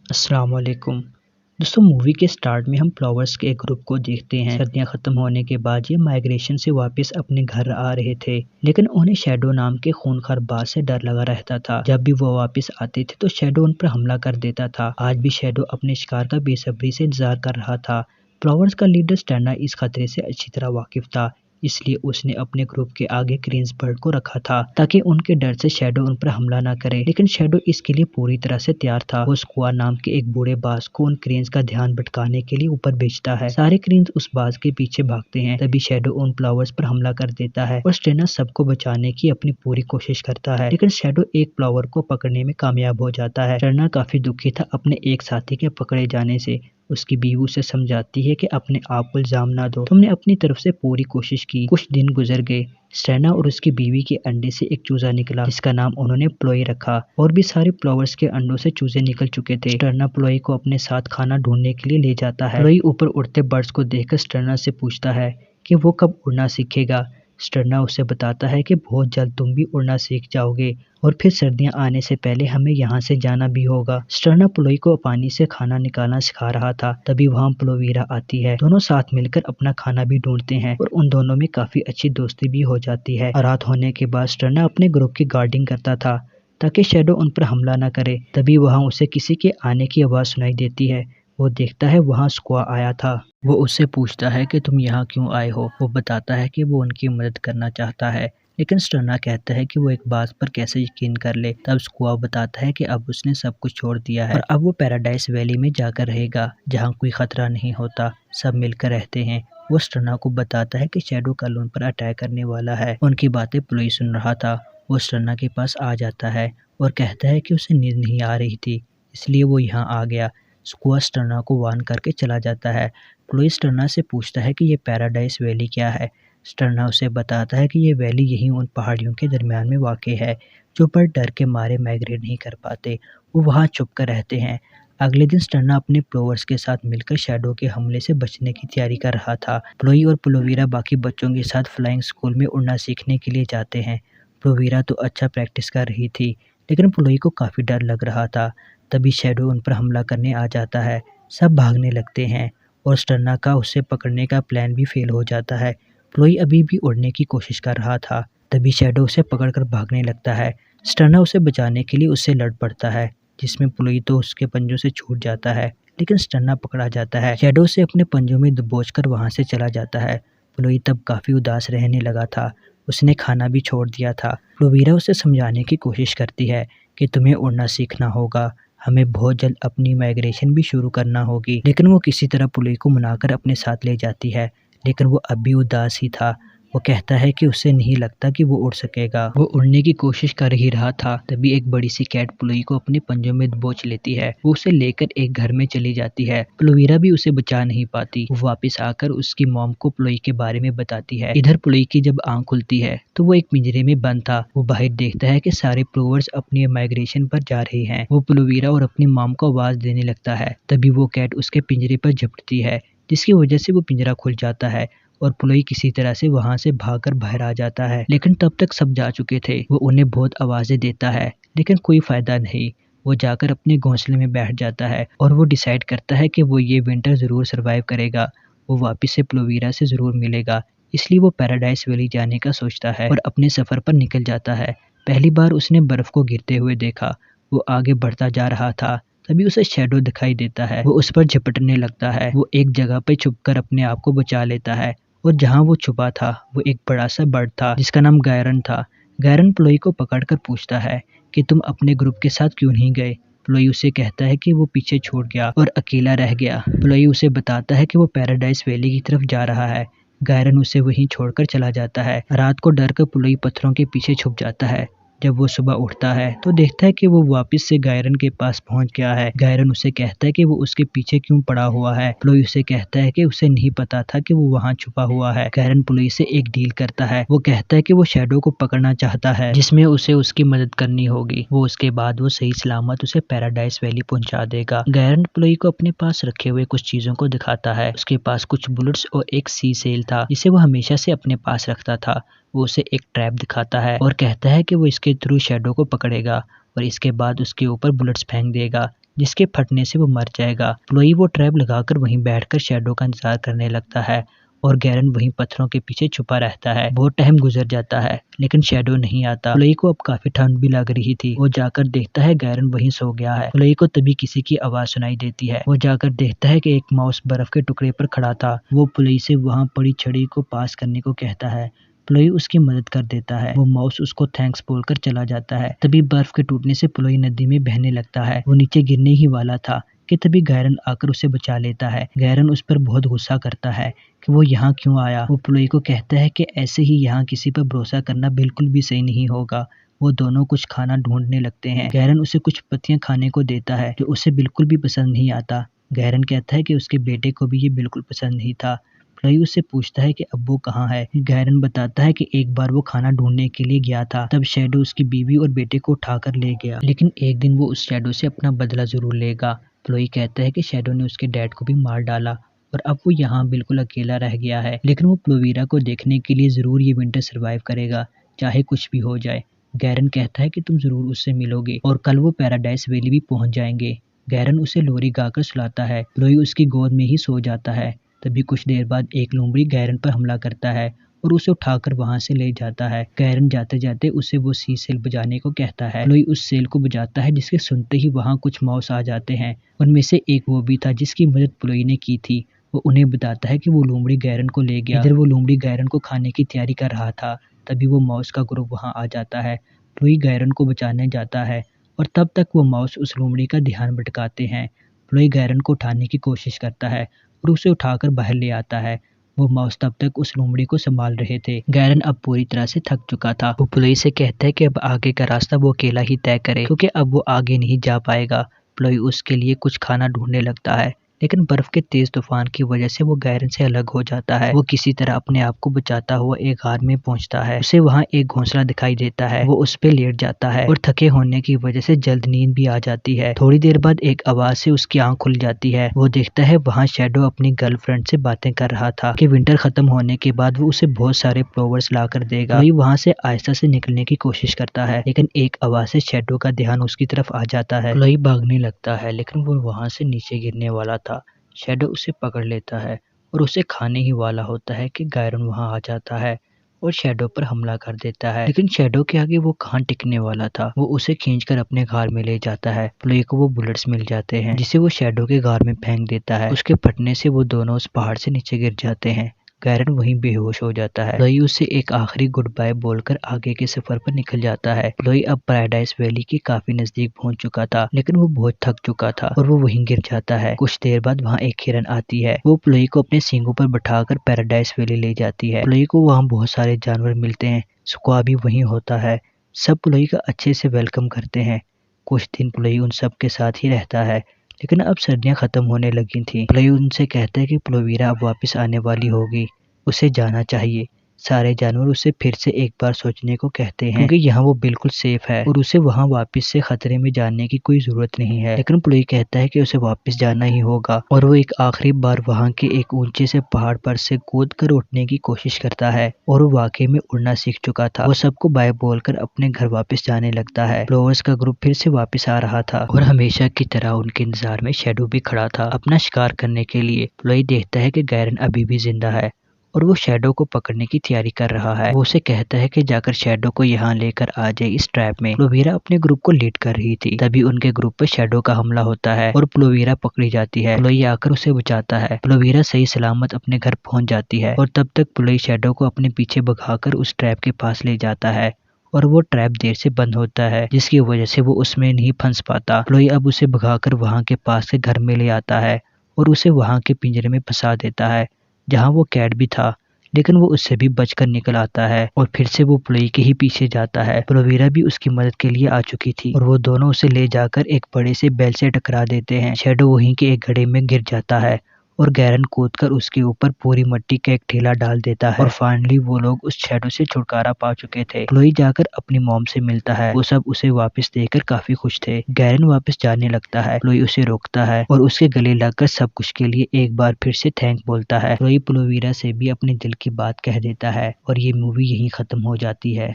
अस्सलाम वालेकुम। दोस्तों, मूवी के स्टार्ट में हम फ्लावर्स के एक ग्रुप को देखते हैं। सर्दियां खत्म होने के बाद ये माइग्रेशन से वापस अपने घर आ रहे थे, लेकिन उन्हें शैडो नाम के खूंखार बाज से डर लगा रहता था। जब भी वो वापस आते थे तो शैडो उन पर हमला कर देता था। आज भी शैडो अपने शिकार का बेसब्री से इंतजार कर रहा था। फ्लावर्स का लीडर स्टैना इस खतरे से अच्छी तरह वाकिफ था, इसलिए उसने अपने ग्रुप के आगे क्रीन्स बर्ड को रखा था ताकि उनके डर से शैडो उन पर हमला ना करे। लेकिन शैडो इसके लिए पूरी तरह से तैयार था। वो स्क्वा नाम के एक बूढ़े बाज को उन क्रीन्स का ध्यान भटकाने के लिए ऊपर भेजता है। सारे क्रीन्स उस बाज के पीछे भागते हैं। तभी शैडो उन फ्लावर्स पर हमला कर देता है और स्टेना सबको बचाने की अपनी पूरी कोशिश करता है, लेकिन शैडो एक फ्लावर को पकड़ने में कामयाब हो जाता है। स्टेना काफी दुखी था अपने एक साथी के पकड़े जाने से। उसकी बीवी उसे समझाती है कि अपने आप को इल्जाम ना दो, तुमने अपनी तरफ से पूरी कोशिश की। कुछ दिन गुजर गए। स्टेना और उसकी बीवी के अंडे से एक चूजा निकला जिसका नाम उन्होंने प्लोई रखा। और भी सारे फ्लावर्स के अंडों से चूजे निकल चुके थे। स्टेना प्लोई को अपने साथ खाना ढूंढने के लिए ले जाता है। प्लोई ऊपर उड़ते बर्ड्स को देखकर स्टेना से पूछता है कि वो कब उड़ना सीखेगा। स्टेना उसे बताता है कि बहुत जल्द तुम भी उड़ना सीख जाओगे और फिर सर्दियां आने से पहले हमें यहाँ से जाना भी होगा। स्टेना प्लोई को पानी से खाना निकालना सिखा रहा था। तभी वहाँ प्लोवीरा आती है। दोनों साथ मिलकर अपना खाना भी ढूंढते हैं और उन दोनों में काफी अच्छी दोस्ती भी हो जाती है। रात होने के बाद स्टेना अपने ग्रुप की गार्डिंग करता था ताकि शैडो उन पर हमला न करे। तभी वहाँ उसे किसी के आने की आवाज सुनाई देती है। वो देखता है वहाँ स्क्वा आया था। वो उससे पूछता है कि तुम यहाँ क्यों आए हो। वो बताता है कि वो उनकी मदद करना चाहता है, लेकिन स्टेना कहता है कि वो एक बात पर कैसे यकीन कर ले। तब स्क्वा बताता है कि अब उसने सब कुछ छोड़ दिया है और अब वो पैराडाइज वैली में जाकर रहेगा जहाँ कोई खतरा नहीं होता, सब मिलकर रहते हैं। वो स्टेना को बताता है कि शैडो कल उन पर अटैक करने वाला है। उनकी बातें प्लोई सुन रहा था। वो स्टेना के पास आ जाता है और कहता है कि उसे नींद नहीं आ रही थी, इसलिए वो यहाँ आ गया। स्क्वा स्टेना को वार्न करके चला जाता है। प्लोई स्टेना से पूछता है कि ये पैराडाइज वैली क्या है। स्टेना उसे बताता है कि ये वैली यहीं उन पहाड़ियों के दरमियान में वाक़ है जो बर्ड डर के मारे माइग्रेट नहीं कर पाते। वो वहाँ छुप कर रहते हैं। अगले दिन स्टेना अपने प्लोवर्स के साथ मिलकर शैडो के हमले से बचने की तैयारी कर रहा था। प्लोई और प्लोवीरा बाकी बच्चों के साथ फ्लाइंग स्कूल में उड़ना सीखने के लिए जाते हैं। प्लोवीरा तो अच्छा प्रैक्टिस कर रही थी, लेकिन प्लोई को काफ़ी डर लग रहा था। तभी शैडो उन पर हमला करने आ जाता है। सब भागने लगते हैं और स्टेना का उसे पकड़ने का प्लान भी फेल हो जाता है। प्लोई अभी भी उड़ने की कोशिश कर रहा था। तभी शैडो उसे पकड़कर भागने लगता है। स्टेना उसे बचाने के लिए उससे लड़ पड़ता है, जिसमें प्लोई तो उसके पंजों से छूट जाता है, लेकिन स्टेना पकड़ा जाता है। शैडो उसे अपने पंजों में दबोचकर वहां से चला जाता है। प्लोई तब काफ़ी उदास रहने लगा था। उसने खाना भी छोड़ दिया था। प्लोवीरा उसे समझाने की कोशिश करती है कि तुम्हें उड़ना सीखना होगा, हमें बहुत जल्द अपनी माइग्रेशन भी शुरू करना होगी। लेकिन वो किसी तरह प्लोई को मनाकर अपने साथ ले जाती है, लेकिन वो अब भी उदास ही था। वो कहता है कि उसे नहीं लगता कि वो उड़ सकेगा। वो उड़ने की कोशिश कर ही रहा था, तभी एक बड़ी सी कैट प्लोई को अपने पंजों में दबोच लेती है। वो उसे लेकर एक घर में चली जाती है। प्लोवीरा भी उसे बचा नहीं पाती। वो वापस आकर उसकी मॉम को प्लोई के बारे में बताती है। इधर प्लोई की जब आंख खुलती है तो वो एक पिंजरे में बंद था। वो बाहर देखता है कि सारे प्लोवर्स अपनी माइग्रेशन पर जा रहे हैं। वो प्लोवीरा और अपनी मॉम को आवाज देने लगता है। तभी वो कैट उसके पिंजरे पर झपटती है, जिसकी वजह से वो पिंजरा खुल जाता है और प्लोई किसी तरह से वहां से भागकर बाहर आ जाता है। लेकिन तब तक सब जा चुके थे। वो उन्हें बहुत आवाजें देता है, लेकिन कोई फायदा नहीं। वो जाकर अपने घोंसले में बैठ जाता है और वो डिसाइड करता है कि वो ये विंटर जरूर सरवाइव करेगा। वो वापस से प्लोवीरा से जरूर मिलेगा, इसलिए वो पैराडाइज वैली जाने का सोचता है और अपने सफर पर निकल जाता है। पहली बार उसने बर्फ को गिरते हुए देखा। वो आगे बढ़ता जा रहा था, तभी उसे शैडो दिखाई देता है। वो उस पर झपटने लगता है। वो एक जगह पर छुपकर अपने आप को बचा लेता है और जहाँ वो छुपा था वो एक बड़ा सा बर्ड था जिसका नाम गायरन था। गायरन प्लोई को पकड़कर पूछता है कि तुम अपने ग्रुप के साथ क्यों नहीं गए। प्लोई उसे कहता है कि वो पीछे छूट गया और अकेला रह गया। प्लोई उसे बताता है कि वो पैराडाइज वैली की तरफ जा रहा है। गायरन उसे वहीं छोड़कर चला जाता है। रात को डर कर प्लोई पत्थरों के पीछे छुप जाता है। जब वो सुबह उठता है तो देखता है कि वो वापस से गायरन के पास पहुंच गया है। गायरन उसे कहता है कि वो उसके पीछे क्यों पड़ा हुआ है। प्लोई उसे कहता है कि उसे नहीं पता था कि वो वहां छुपा हुआ है। गायरन प्लोई से एक डील करता है। वो कहता है कि वो शैडो को पकड़ना चाहता है, जिसमें उसे उसकी मदद करनी होगी। वो उसके बाद वो सही सलामत उसे पैराडाइज वैली पहुंचा देगा। गायरन प्लोई को अपने पास रखे हुए कुछ चीजों को दिखाता है। उसके पास कुछ बुलेट्स और एक सी सेल था जिसे वो हमेशा से अपने पास रखता था। वो उसे एक ट्रैप दिखाता है और कहता है कि वो इसके थ्रू शैडो को पकड़ेगा और इसके बाद उसके ऊपर बुलेट्स फेंक देगा, जिसके फटने से वो मर जाएगा। प्लोई वो ट्रैप लगाकर वहीं बैठकर शैडो का इंतजार करने लगता है और गैरन वहीं पत्थरों के पीछे छुपा रहता है। बहुत टाइम गुजर जाता है लेकिन शैडो नहीं आता। प्लोई को अब काफी ठंड भी लग रही थी। वो जाकर देखता है गैरन वहीं सो गया है। प्लोई को तभी किसी की आवाज सुनाई देती है। वो जाकर देखता है कि एक माउस बर्फ के टुकड़े पर खड़ा था। वो प्लोई से वहां पड़ी छड़ी को पास करने को कहता है। प्लोई उसकी मदद कर देता है। वो माउस उसको थैंक्स बोलकर चला जाता है। तभी बर्फ के टूटने से प्लोई नदी में बहने लगता है। वो नीचे गिरने ही वाला था कि तभी गैरन आकर उसे बचा लेता है। गैरन उस पर बहुत गुस्सा करता है कि वो यहाँ क्यों आया। वो प्लोई को कहता है कि ऐसे ही यहाँ किसी पर भरोसा करना बिल्कुल भी सही नहीं होगा। वो दोनों कुछ खाना ढूंढने लगते हैं। गैरन उसे कुछ पत्तियां खाने को देता है जो उसे बिल्कुल भी पसंद नहीं आता। गैरन कहता है कि उसके बेटे को भी ये बिल्कुल पसंद नहीं था। प्लोई उससे पूछता है कि अब वो कहाँ है। गैरन बताता है कि एक बार वो खाना ढूंढने के लिए गया था, तब शैडो उसकी बीवी और बेटे को उठाकर ले गया, लेकिन एक दिन वो उस शैडो से अपना बदला जरूर लेगा। प्लोई कहता है कि शैडो ने उसके डैड को भी मार डाला और अब वो यहाँ बिल्कुल अकेला रह गया है, लेकिन वो प्लोवीरा को देखने के लिए जरूर ये विंटर सरवाइव करेगा, चाहे कुछ भी हो जाए। गैरन कहता है कि तुम जरूर उससे मिलोगे और कल वो पैराडाइज वैली भी पहुंच जाएंगे। गैरन उसे लोरी गाकर सुलाता है। प्लोई उसकी गोद में ही सो जाता है। तभी कुछ देर बाद एक लोमड़ी गैरन पर हमला करता है और उसे उठाकर वहां से ले जाता है। गैरन जाते जाते उसे वो सी सेल बजाने को कहता है। प्लोई उस सेल को बजाता है जिसके सुनते ही वहां कुछ माउस आ जाते हैं। उनमें से एक वो भी था जिसकी मदद प्लोई ने की थी। वो उन्हें बताता है कि वो लोमड़ी गैरन को ले गया। इधर वो लोमड़ी गैरन को खाने की तैयारी कर रहा था, तभी वो माउस का ग्रुप वहां आ जाता है। प्लोई गैरन को बचाने जाता है और तब तक वो माउस उस लोमड़ी का ध्यान भटकाते हैं। प्लोई गैरन को उठाने की कोशिश करता है और उसे उठाकर बाहर ले आता है। वो माउस तब तक उस लोमड़ी को संभाल रहे थे। गैरन अब पूरी तरह से थक चुका था। वो प्लोई से कहता है कि अब आगे का रास्ता वो अकेला ही तय करे क्योंकि अब वो आगे नहीं जा पाएगा। प्लोई उसके लिए कुछ खाना ढूंढने लगता है, लेकिन बर्फ के तेज तूफान की वजह से वो गैरन से अलग हो जाता है। वो किसी तरह अपने आप को बचाता हुआ एक गार में पहुंचता है। उसे वहां एक घोंसला दिखाई देता है। वो उस पे लेट जाता है और थके होने की वजह से जल्द नींद भी आ जाती है। थोड़ी देर बाद एक आवाज से उसकी आंख खुल जाती है। वो देखता है वहां शैडो अपनी गर्लफ्रेंड से बातें कर रहा था कि विंटर खत्म होने के बाद वो उसे बहुत सारे फ्लावर्स ला कर देगा। वही वहां से आहिस्ता से निकलने की कोशिश करता है, लेकिन एक आवाज से शैडो का ध्यान उसकी तरफ आ जाता है। प्लोई भागने लगता है लेकिन वो वहां से नीचे गिरने वाला था। शैडो उसे पकड़ लेता है और उसे खाने ही वाला होता है कि गैरन वहां आ जाता है और शैडो पर हमला कर देता है, लेकिन शैडो के आगे वो कहां टिकने वाला था। वो उसे खींचकर अपने घर में ले जाता है। प्लोई को वो बुलेट्स मिल जाते हैं जिसे वो शैडो के घर में फेंक देता है। उसके फटने से वो दोनों उस पहाड़ से नीचे गिर जाते हैं। गैरन वहीं बेहोश हो जाता है। प्लोई उसे एक आखिरी गुड बाय बोलकर आगे के सफर पर निकल जाता है। प्लोई अब पैराडाइज वैली के काफी नजदीक पहुंच चुका था, लेकिन वो बहुत थक चुका था और वो वहीं गिर जाता है। कुछ देर बाद वहां एक हिरन आती है। वो प्लोई को अपने सींगों पर बैठाकर पैराडाइज वैली ले जाती है। प्लोई को वहां बहुत सारे जानवर मिलते हैं। स्क्वा भी वहीं होता है। सब प्लोई का अच्छे से वेलकम करते हैं। कुछ दिन प्लोई उन सब के साथ ही रहता है, लेकिन अब सर्दियां खत्म होने लगी थी। प्लोई उनसे कहता है कि प्लोवीरा अब वापस आने वाली होगी, उसे जाना चाहिए। सारे जानवर उसे फिर से एक बार सोचने को कहते हैं क्योंकि यहाँ वो बिल्कुल सेफ है और उसे वहाँ वापस से खतरे में जाने की कोई जरूरत नहीं है। लेकिन प्लोई कहता है कि उसे वापस जाना ही होगा और वो एक आखिरी बार वहाँ के एक ऊंचे से पहाड़ पर से कूद कर उठने की कोशिश करता है और वो वाकई में उड़ना सीख चुका था। वो सबको बाय बोलकर अपने घर वापस जाने लगता है। फ्लावर्स का ग्रुप फिर से वापस आ रहा था और हमेशा की तरह उनके इंतजार में शैडो भी खड़ा था अपना शिकार करने के लिए। प्लोई देखता है कि गैरन अभी भी जिंदा है और वो शैडो को पकड़ने की तैयारी कर रहा है। वो उसे कहता है कि जाकर शैडो को यहाँ लेकर आ जाए इस ट्रैप में। प्लोवीरा अपने ग्रुप को लीड कर रही थी, तभी उनके ग्रुप पर शैडो का हमला होता है और प्लोवीरा पकड़ी जाती है। प्लोई आकर उसे बचाता है। प्लोवीरा सही सलामत अपने घर पहुंच जाती है और तब तक प्लोई शैडो को अपने पीछे भगाकर उस ट्रैप के पास ले जाता है और वो ट्रैप देर से बंद होता है, जिसकी वजह से वो उसमें नहीं फंस पाता। प्लोई अब उसे भगाकर वहां के पास के घर में ले आता है और उसे वहां के पिंजरे में फंसा देता है जहां वो कैट भी था, लेकिन वो उससे भी बचकर निकल आता है और फिर से वो प्लोई के ही पीछे जाता है। प्लोवीरा भी उसकी मदद के लिए आ चुकी थी और वो दोनों उसे ले जाकर एक बड़े से बेल से टकरा देते हैं। शैडो वहीं के एक गड्ढे में गिर जाता है और गैरन कूदकर उसके ऊपर पूरी मिट्टी का एक ठेला डाल देता है और फाइनली वो लोग उस शैडो से छुटकारा पा चुके थे। प्लोई जाकर अपनी मॉम से मिलता है। वो सब उसे वापस देखकर काफी खुश थे। गैरन वापस जाने लगता है। प्लोई उसे रोकता है और उसके गले लगकर सब कुछ के लिए एक बार फिर से थैंक बोलता है। प्लोई प्लोवीरा से भी अपने दिल की बात कह देता है और ये मूवी यहीं खत्म हो जाती है।